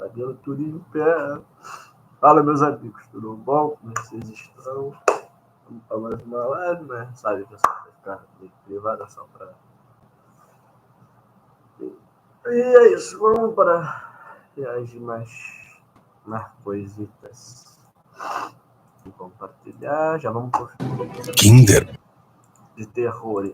Cabelo tudo em pé. Fala, meus amigos, tudo bom? Como vocês estão? Vamos para mais uma live, né? Sabe que eu só vou ficar meio privada só para. E é isso, vamos para reagir mais coisitas. Vou compartilhar, já vamos por Kinder. De terror.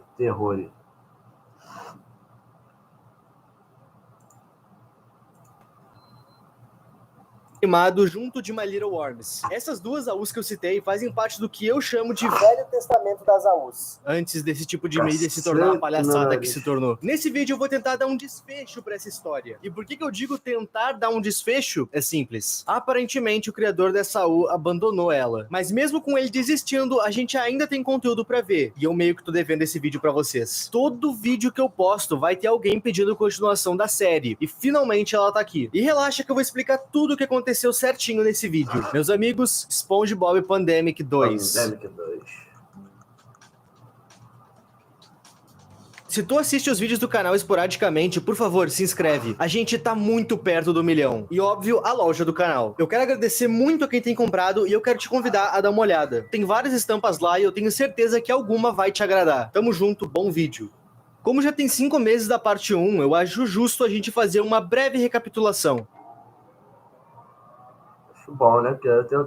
Animado junto de My Little Worms. Essas duas AUs que eu citei fazem parte do que eu chamo de Velho Testamento das AUs. Antes desse tipo de mídia se tornar uma palhaçada que se tornou. Nesse vídeo eu vou tentar dar um desfecho pra essa história. E por que eu digo tentar dar um desfecho? É simples. Aparentemente o criador dessa AU abandonou ela. Mas mesmo com ele desistindo, a gente ainda tem conteúdo pra ver. E eu meio que tô devendo esse vídeo pra vocês. Todo vídeo que eu posto vai ter alguém pedindo continuação da série. E finalmente ela tá aqui. E relaxa que eu vou explicar tudo o que aconteceu certinho nesse vídeo. Meus amigos, SpongeBob Pandemic 2. Pandemic 2. Se tu assiste os vídeos do canal esporadicamente, por favor, se inscreve. A gente tá muito perto do 1 milhão. E óbvio, a loja do canal. Eu quero agradecer muito a quem tem comprado e eu quero te convidar a dar uma olhada. Tem várias estampas lá e eu tenho certeza que alguma vai te agradar. Tamo junto, bom vídeo. Como já tem 5 meses da parte 1, eu acho justo a gente fazer uma breve recapitulação. Bom, né?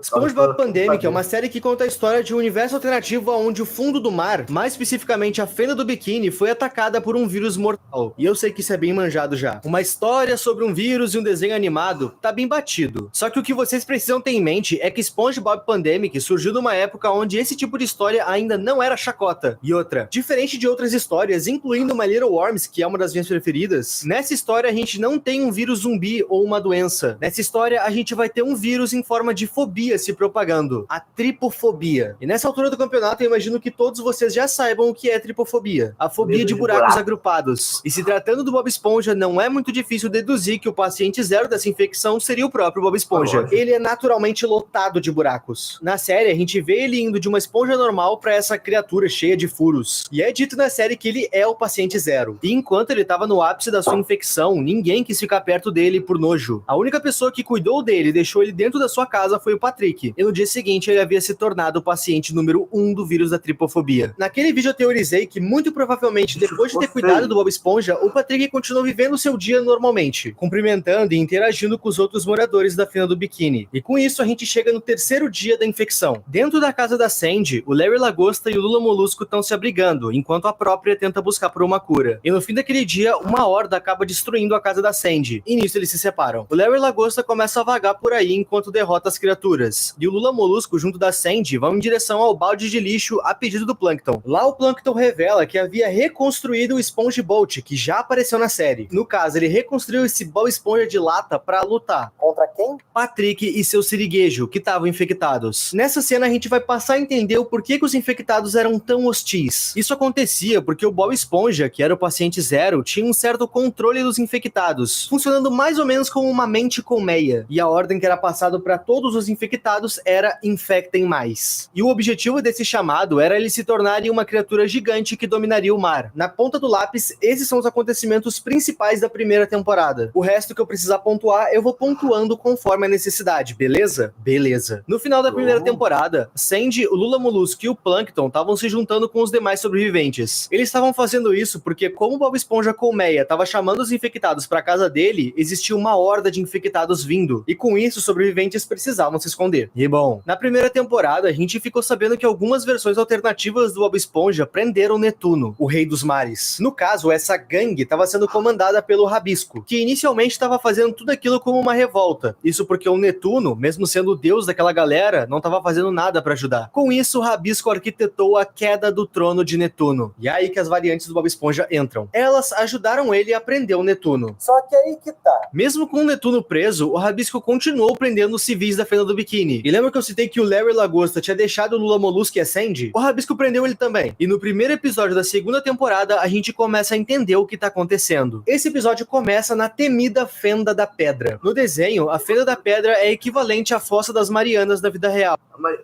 SpongeBob Pandemic é uma série que conta a história de um universo alternativo onde o fundo do mar, mais especificamente a fenda do biquíni, foi atacada por um vírus mortal. E eu sei que isso é bem manjado já. Uma história sobre um vírus e um desenho animado tá bem batido. Só que o que vocês precisam ter em mente é que SpongeBob Pandemic surgiu numa época onde esse tipo de história ainda não era chacota. E outra, diferente de outras histórias, incluindo My Little Worms, que é uma das minhas preferidas, nessa história a gente não tem um vírus zumbi ou uma doença. Nessa história a gente vai ter um vírus em forma de fobia se propagando, a tripofobia. E nessa altura do campeonato eu imagino que todos vocês já saibam o que é tripofobia, a fobia de buracos agrupados. E se tratando do Bob Esponja, não é muito difícil deduzir que o paciente zero dessa infecção seria o próprio Bob Esponja. Ele é naturalmente lotado de buracos. Na série a gente vê ele indo de uma esponja normal para essa criatura cheia de furos. E é dito na série que ele é o paciente zero. E enquanto ele estava no ápice da sua infecção, ninguém quis ficar perto dele por nojo. A única pessoa que cuidou dele e deixou ele dentro da sua casa foi o Patrick. E no dia seguinte ele havia se tornado o paciente número 1 do vírus da tripofobia. Naquele vídeo eu teorizei que muito provavelmente depois de ter cuidado do Bob Esponja, o Patrick continuou vivendo seu dia normalmente, cumprimentando e interagindo com os outros moradores da fenda do biquíni. E com isso a gente chega no terceiro dia da infecção. Dentro da casa da Sandy, o Larry Lagosta e o Lula Molusco estão se abrigando, enquanto a própria tenta buscar por uma cura. E no fim daquele dia, uma horda acaba destruindo a casa da Sandy. E nisso eles se separam. O Larry Lagosta começa a vagar por aí enquanto derrota as criaturas. E o Lula Molusco, junto da Sandy, vão em direção ao balde de lixo a pedido do Plankton. Lá o Plankton revela que havia reconstruído o SpongeBolt, que já apareceu na série. No caso, ele reconstruiu esse Bob Esponja de lata pra lutar. Contra quem? Patrick e seu siriguejo, que estavam infectados. Nessa cena a gente vai passar a entender o porquê que os infectados eram tão hostis. Isso acontecia porque o Bob Esponja, que era o paciente zero, tinha um certo controle dos infectados, funcionando mais ou menos como uma mente colmeia. E a ordem que era passada para todos os infectados era infectem mais. E o objetivo desse chamado era eles se tornarem uma criatura gigante que dominaria o mar. Na ponta do lápis, esses são os acontecimentos principais da primeira temporada. O resto que eu precisar pontuar, eu vou pontuando conforme a necessidade, beleza? Beleza. No final da primeira temporada, Sandy, o Lula Molusco e o Plankton estavam se juntando com os demais sobreviventes. Eles estavam fazendo isso porque, como o Bob Esponja Colmeia estava chamando os infectados para casa dele, existia uma horda de infectados vindo. E com isso, os sobreviventes precisavam se esconder. E bom, na primeira temporada, a gente ficou sabendo que algumas versões alternativas do Bob Esponja prenderam Netuno, o rei dos mares. No caso, essa gangue estava sendo comandada pelo Rabisco, que inicialmente estava fazendo tudo aquilo como uma revolta. Isso porque o Netuno, mesmo sendo o deus daquela galera, não estava fazendo nada para ajudar. Com isso, o Rabisco arquitetou a queda do trono de Netuno. E é aí que as variantes do Bob Esponja entram. Elas ajudaram ele a prender o Netuno. Só que aí que tá. Mesmo com o Netuno preso, o Rabisco continuou prendendo os civis da fenda do biquíni. E lembra que eu citei que o Larry Lagosta tinha deixado o Lula Molusco e a Sandy? O Rabisco prendeu ele também. E no primeiro episódio da segunda temporada, a gente começa a entender o que tá acontecendo. Esse episódio começa na temida Fenda da Pedra. No desenho, a Fenda da Pedra é equivalente à Fossa das Marianas da vida real. Mas...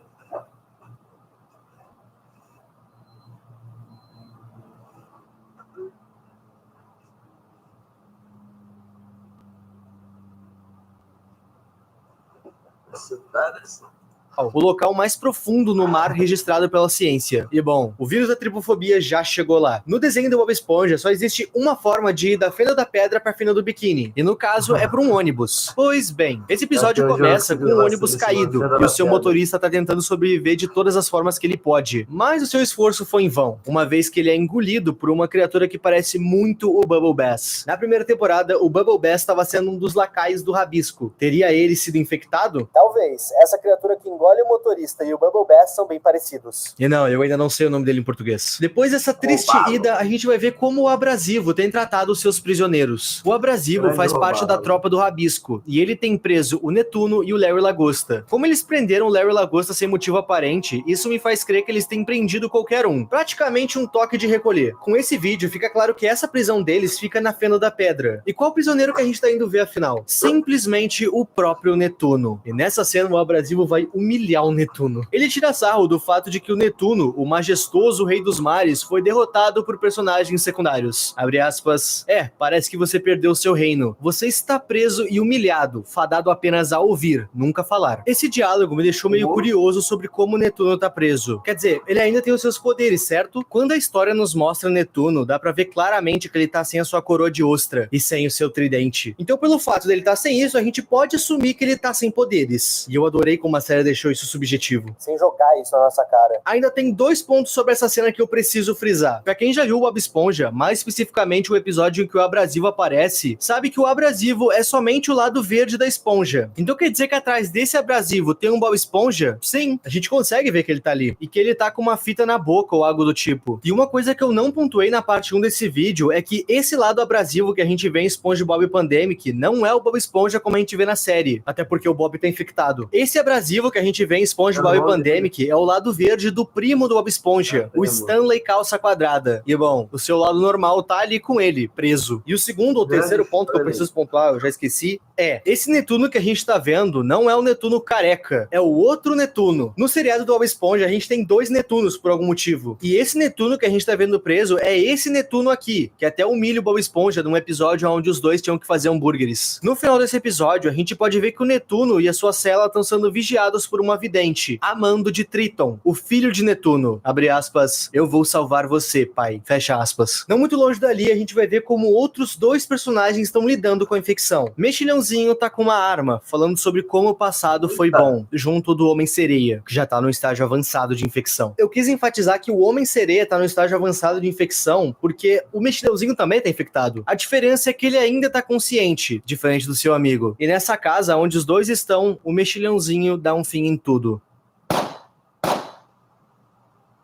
Você tá nessa. O local mais profundo no mar registrado pela ciência. E bom, o vírus da tripofobia já chegou lá. No desenho do Bob Esponja só existe uma forma de ir da fenda da pedra pra fenda do biquíni. E no caso é por um ônibus. Pois bem, esse episódio começa com um ônibus caído e o seu motorista tá tentando sobreviver de todas as formas que ele pode. Mas o seu esforço foi em vão, uma vez que ele é engolido por uma criatura que parece muito o Bubble Bass. Na primeira temporada, o Bubble Bass estava sendo um dos lacaios do Rabisco. Teria ele sido infectado? Talvez. Essa criatura que engole o motorista e o Bubble Bass são bem parecidos. E não, eu ainda não sei o nome dele em português. Depois dessa triste ida, a gente vai ver como o Abrasivo tem tratado os seus prisioneiros. O Abrasivo faz parte da tropa do Rabisco, e ele tem preso o Netuno e o Larry Lagosta. Como eles prenderam o Larry Lagosta sem motivo aparente, isso me faz crer que eles têm prendido qualquer um. Praticamente um toque de recolher. Com esse vídeo, fica claro que essa prisão deles fica na Fenda da Pedra. E qual prisioneiro que a gente tá indo ver afinal? Simplesmente o próprio Netuno. E nessa cena, o Abrasivo vai humilhar o Netuno. Ele tira sarro do fato de que o Netuno, o majestoso rei dos mares, foi derrotado por personagens secundários. Abre aspas. Parece que você perdeu seu reino. Você está preso e humilhado, fadado apenas a ouvir, nunca falar. Esse diálogo me deixou meio curioso sobre como o Netuno tá preso. Quer dizer, ele ainda tem os seus poderes, certo? Quando a história nos mostra o Netuno, dá pra ver claramente que ele tá sem a sua coroa de ostra e sem o seu tridente. Então, pelo fato dele tá sem isso, a gente pode assumir que ele tá sem poderes. E eu adorei como a série deixou isso subjetivo. Sem jogar isso na nossa cara. Ainda tem 2 pontos sobre essa cena que eu preciso frisar. Pra quem já viu o Bob Esponja, mais especificamente o episódio em que o Abrasivo aparece, sabe que o Abrasivo é somente o lado verde da esponja. Então quer dizer que atrás desse Abrasivo tem um Bob Esponja? Sim, a gente consegue ver que ele tá ali. E que ele tá com uma fita na boca ou algo do tipo. E uma coisa que eu não pontuei na parte 1 desse vídeo é que esse lado abrasivo que a gente vê em SpongeBob Pandemic não é o Bob Esponja como a gente vê na série. Até porque o Bob tá infectado. Esse abrasivo que a gente vê em SpongeBob Pandemic é o lado verde do primo do Bob Esponja, o Stanley Calça Quadrada. E bom, o seu lado normal tá ali com ele, preso. E o segundo ou terceiro ponto que eu preciso pontuar, eu já esqueci, esse Netuno que a gente tá vendo não é o Netuno careca, é o outro Netuno. No seriado do Bob Esponja, a gente tem 2 Netunos por algum motivo. E esse Netuno que a gente tá vendo preso é esse Netuno aqui, que até humilha o Bob Esponja num episódio onde os dois tinham que fazer hambúrgueres. No final desse episódio, a gente pode ver que o Netuno e a sua cela estão sendo vigiados por uma vidente, Amando de Triton, o filho de Netuno. Abre aspas, eu vou salvar você, pai. Fecha aspas. Não muito longe dali, a gente vai ver como outros 2 personagens estão lidando com a infecção. Mexilhãozinho tá com uma arma, falando sobre como o passado foi bom, junto do Homem-Sereia, que já tá no estágio avançado de infecção. Eu quis enfatizar que o Homem-Sereia tá no estágio avançado de infecção, porque o Mexilhãozinho também tá infectado. A diferença é que ele ainda tá consciente, diferente do seu amigo. E nessa casa, onde os 2 estão, o Mexilhãozinho dá um fim em tudo.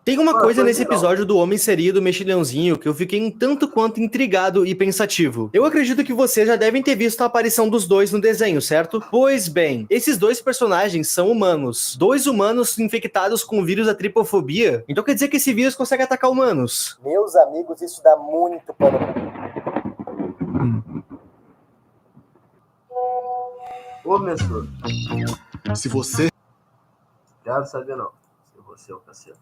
Tem uma coisa nesse episódio do Homem-Sereia e do Mexilhãozinho que eu fiquei um tanto quanto intrigado e pensativo. Eu acredito que vocês já devem ter visto a aparição dos 2 no desenho, certo? Pois bem, esses 2 personagens são humanos. 2 humanos infectados com o vírus da tripofobia. Então quer dizer que esse vírus consegue atacar humanos. Meus amigos, isso dá muito pano. Ô, mestre. Se você... Já sabia não. Se você é o cacete.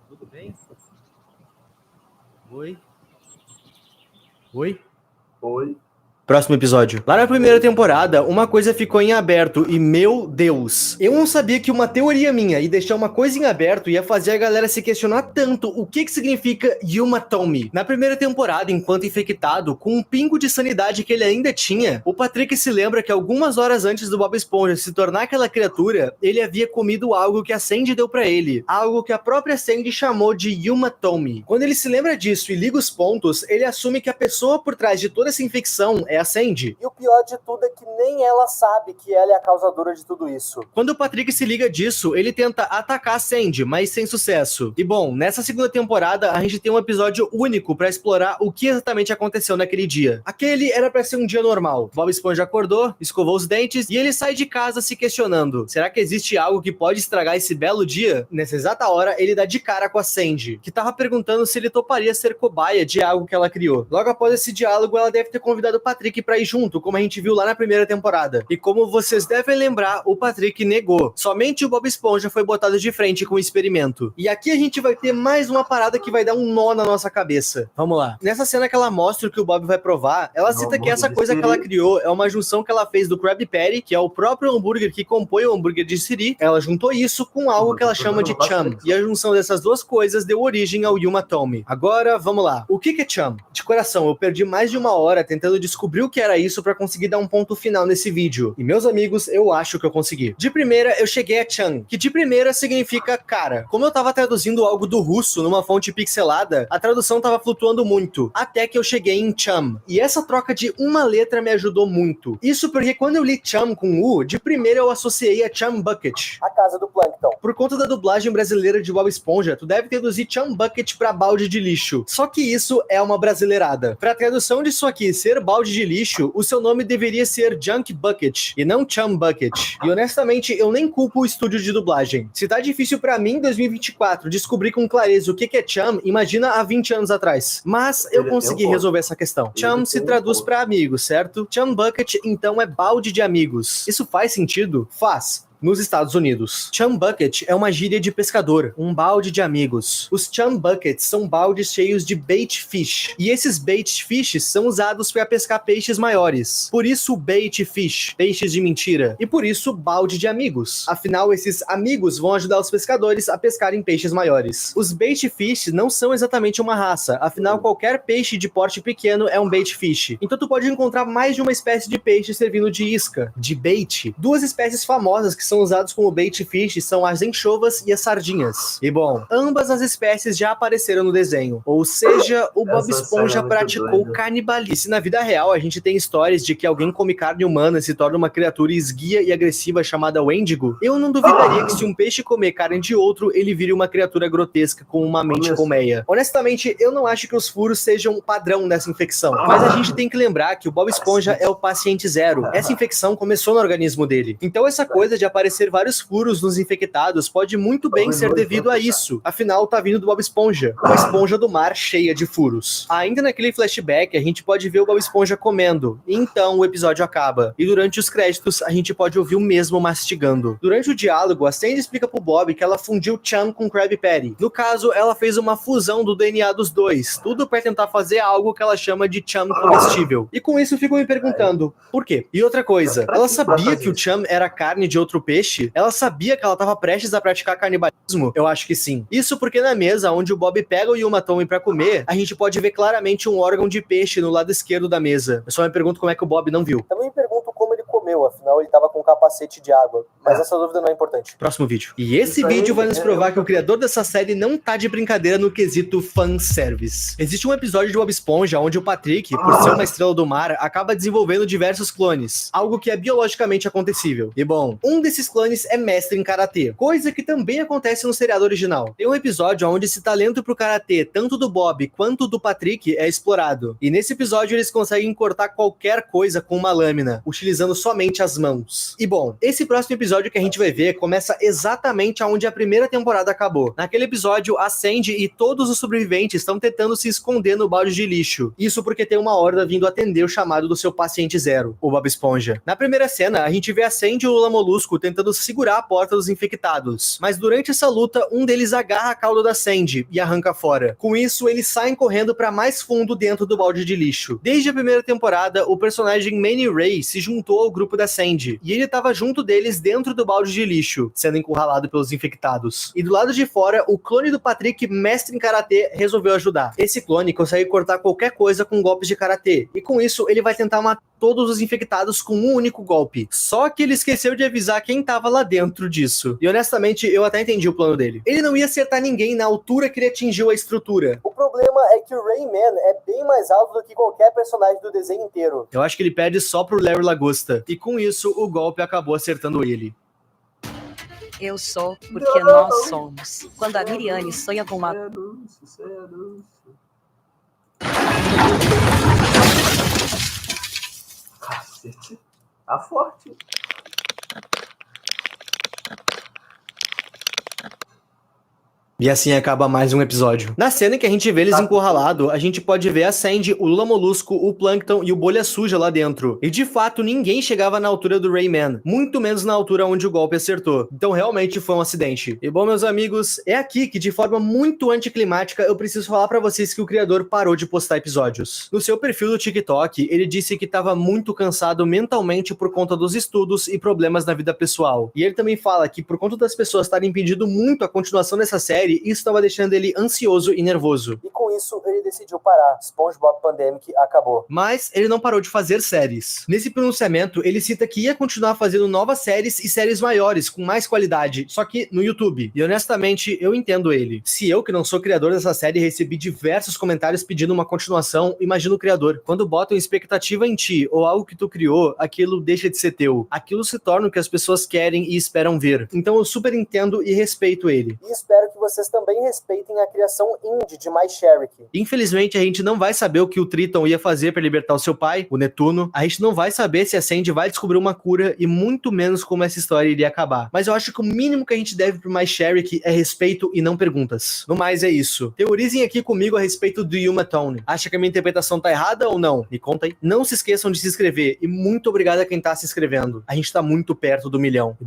Tudo bem? Oi? Oi? Oi. Próximo episódio. Lá na primeira temporada, uma coisa ficou em aberto e, meu Deus, eu não sabia que uma teoria minha e deixar uma coisa em aberto ia fazer a galera se questionar tanto o que significa Yuma Tommy. Na primeira temporada, enquanto infectado, com um pingo de sanidade que ele ainda tinha, o Patrick se lembra que algumas horas antes do Bob Esponja se tornar aquela criatura, ele havia comido algo que a Sandy deu pra ele, algo que a própria Sandy chamou de Yuma Tommy. Quando ele se lembra disso e liga os pontos, ele assume que a pessoa por trás de toda essa infecção é a Sandy. E o pior de tudo é que nem ela sabe que ela é a causadora de tudo isso. Quando o Patrick se liga disso, ele tenta atacar a Sandy, mas sem sucesso. E bom, nessa segunda temporada, a gente tem um episódio único pra explorar o que exatamente aconteceu naquele dia. Aquele era pra ser um dia normal. Bob Esponja acordou, escovou os dentes e ele sai de casa se questionando: será que existe algo que pode estragar esse belo dia? Nessa exata hora, ele dá de cara com a Sandy, que tava perguntando se ele toparia ser cobaia de algo que ela criou. Logo após esse diálogo, ela deve ter convidado o Patrick Patrick pra ir junto, como a gente viu lá na primeira temporada. E como vocês devem lembrar, o Patrick negou. Somente o Bob Esponja foi botado de frente com o experimento. E aqui a gente vai ter mais uma parada que vai dar um nó na nossa cabeça. Vamos lá. Nessa cena que ela mostra o que o Bob vai provar, ela cita que essa coisa que ela criou é uma junção que ela fez do Krabby Patty, que é o próprio hambúrguer que compõe o hambúrguer de Siri. Ela juntou isso com algo que ela chama de chum. E a junção dessas duas coisas deu origem ao Yuma Tome. Agora, vamos lá. O que é chum? De coração, eu perdi mais de uma hora tentando descobrir o que era isso pra conseguir dar um ponto final nesse vídeo. E meus amigos, eu acho que eu consegui. De primeira, eu cheguei a chum, que de primeira significa cara. Como eu tava traduzindo algo do russo numa fonte pixelada, a tradução tava flutuando muito, até que eu cheguei em chum. E essa troca de uma letra me ajudou muito. Isso porque quando eu li chum com U, de primeira eu associei a Chum Bucket, a casa do Plankton. Por conta da dublagem brasileira de Bob Esponja, tu deve traduzir Chum Bucket pra balde de lixo. Só que isso é uma brasileirada. Pra tradução disso aqui ser balde de lixo, o seu nome deveria ser Junk Bucket, e não Chum Bucket. E honestamente, eu nem culpo o estúdio de dublagem. Se tá difícil pra mim, em 2024, descobrir com clareza o que é chum, imagina há 20 anos atrás. Mas eu consegui resolver essa questão. Chum se traduz pra amigo, certo? Chum Bucket, então, é balde de amigos. Isso faz sentido? Faz. Nos Estados Unidos. Chum Bucket é uma gíria de pescador, um balde de amigos. Os Chum Buckets são baldes cheios de bait fish, e esses bait fish são usados para pescar peixes maiores. Por isso bait fish, peixes de mentira, e por isso balde de amigos. Afinal, esses amigos vão ajudar os pescadores a pescarem peixes maiores. Os bait fish não são exatamente uma raça, afinal qualquer peixe de porte pequeno é um bait fish. Então tu pode encontrar mais de uma espécie de peixe servindo de isca, de bait. Duas espécies famosas que são usados como bait fish são as anchovas e as sardinhas. E bom, ambas as espécies já apareceram no desenho, ou seja, o Bob Esponja praticou canibalismo. E se na vida real a gente tem histórias de que alguém come carne humana e se torna uma criatura esguia e agressiva chamada Wendigo, eu não duvidaria que se um peixe comer carne de outro, ele vire uma criatura grotesca com uma mente colmeia. Honestamente, eu não acho que os furos sejam o padrão dessa infecção, mas a gente tem que lembrar que o Bob Esponja é o paciente zero. Essa infecção começou no organismo dele. Então essa coisa de aparecer vários furos nos infectados pode muito bem ser devido a isso. Afinal, tá vindo do Bob Esponja, uma esponja do mar cheia de furos. Ainda naquele flashback, a gente pode ver o Bob Esponja comendo. E então o episódio acaba. E durante os créditos, a gente pode ouvir o mesmo mastigando. Durante o diálogo, a Sandy explica pro Bob que ela fundiu Chum com Krabby Patty. No caso, ela fez uma fusão do DNA dos dois, tudo pra tentar fazer algo que ela chama de Chum comestível. E com isso, eu fico me perguntando, por quê? E outra coisa, ela sabia que o Chum era carne de outro peixe? Ela sabia que ela estava prestes a praticar canibalismo? Eu acho que sim. Isso porque na mesa onde o Bob pega o Yuma Tome pra comer, a gente pode ver claramente um órgão de peixe no lado esquerdo da mesa. Eu só me pergunto como é que o Bob não viu. Também me pergunto como ele comeu, afinal ele tava com um capacete de água. Mas essa dúvida não é importante. Próximo vídeo. E esse vídeo vai nos provar que o criador dessa série não tá de brincadeira no quesito fanservice. Existe um episódio de Bob Esponja onde o Patrick, por ser uma estrela do mar, acaba desenvolvendo diversos clones. Algo que é biologicamente acontecível. E bom, um desses clones é mestre em karatê, coisa que também acontece no seriado original. Tem um episódio onde esse talento pro karatê, tanto do Bob quanto do Patrick, é explorado. E nesse episódio eles conseguem cortar qualquer coisa com uma lâmina, utilizando somente as mãos. E bom, esse próximo episódio que a gente vai ver começa exatamente onde a primeira temporada acabou. Naquele episódio, a Sandy e todos os sobreviventes estão tentando se esconder no balde de lixo. Isso porque tem uma horda vindo atender o chamado do seu paciente zero, o Bob Esponja. Na primeira cena, a gente vê a Sandy e o Lula Molusco tentando segurar a porta dos infectados. Mas durante essa luta, um deles agarra a cauda da Sandy e arranca fora. Com isso, eles saem correndo para mais fundo dentro do balde de lixo. Desde a primeira temporada, o personagem Manny Ray se juntou ao grupo da Sandy, e ele estava junto deles dentro do balde de lixo, sendo encurralado pelos infectados. E do lado de fora, o clone do Patrick, mestre em karatê, resolveu ajudar. Esse clone consegue cortar qualquer coisa com golpes de karatê, e com isso ele vai tentar matar todos os infectados com um único golpe. Só que ele esqueceu de avisar quem tava lá dentro disso. E honestamente, eu até entendi o plano dele. Ele não ia acertar ninguém na altura que ele atingiu a estrutura. O problema é que o Rayman é bem mais alto do que qualquer personagem do desenho inteiro. Eu acho que ele perde só pro Larry Lagosta. E com isso, o golpe acabou acertando ele. Eu sou porque nós somos. Quando a Miriane sonha com uma... Cacete. Tá forte. E assim acaba mais um episódio. Na cena em que a gente vê eles encurralados, a gente pode ver a Sandy, o Lula Molusco, o Plankton e o Bolha Suja lá dentro. E de fato, ninguém chegava na altura do Rayman, muito menos na altura onde o golpe acertou. Então realmente foi um acidente. E bom, meus amigos, é aqui que de forma muito anticlimática eu preciso falar pra vocês que o criador parou de postar episódios. No seu perfil do TikTok, ele disse que tava muito cansado mentalmente por conta dos estudos e problemas na vida pessoal. E ele também fala que por conta das pessoas estarem pedindo muito a continuação dessa série, isso estava deixando ele ansioso e nervoso. E com isso, ele decidiu parar. SpongeBob Pandemic acabou. Mas ele não parou de fazer séries. Nesse pronunciamento, ele cita que ia continuar fazendo novas séries e séries maiores, com mais qualidade, só que no YouTube. E honestamente, eu entendo ele. Se eu, que não sou criador dessa série, recebi diversos comentários pedindo uma continuação, imagina o criador. Quando botam expectativa em ti, ou algo que tu criou, aquilo deixa de ser teu. Aquilo se torna o que as pessoas querem e esperam ver. Então eu super entendo e respeito ele. E espero que vocês também respeitem a criação indie de My Sherrick. Infelizmente, a gente não vai saber o que o Triton ia fazer para libertar o seu pai, o Netuno. A gente não vai saber se a Sandy vai descobrir uma cura e muito menos como essa história iria acabar. Mas eu acho que o mínimo que a gente deve pro My Sherrick é respeito e não perguntas. No mais, é isso. Teorizem aqui comigo a respeito do Yuma Tone. Acha que a minha interpretação tá errada ou não? Me conta aí. Não se esqueçam de se inscrever e muito obrigado a quem tá se inscrevendo. A gente tá muito perto do 1 milhão.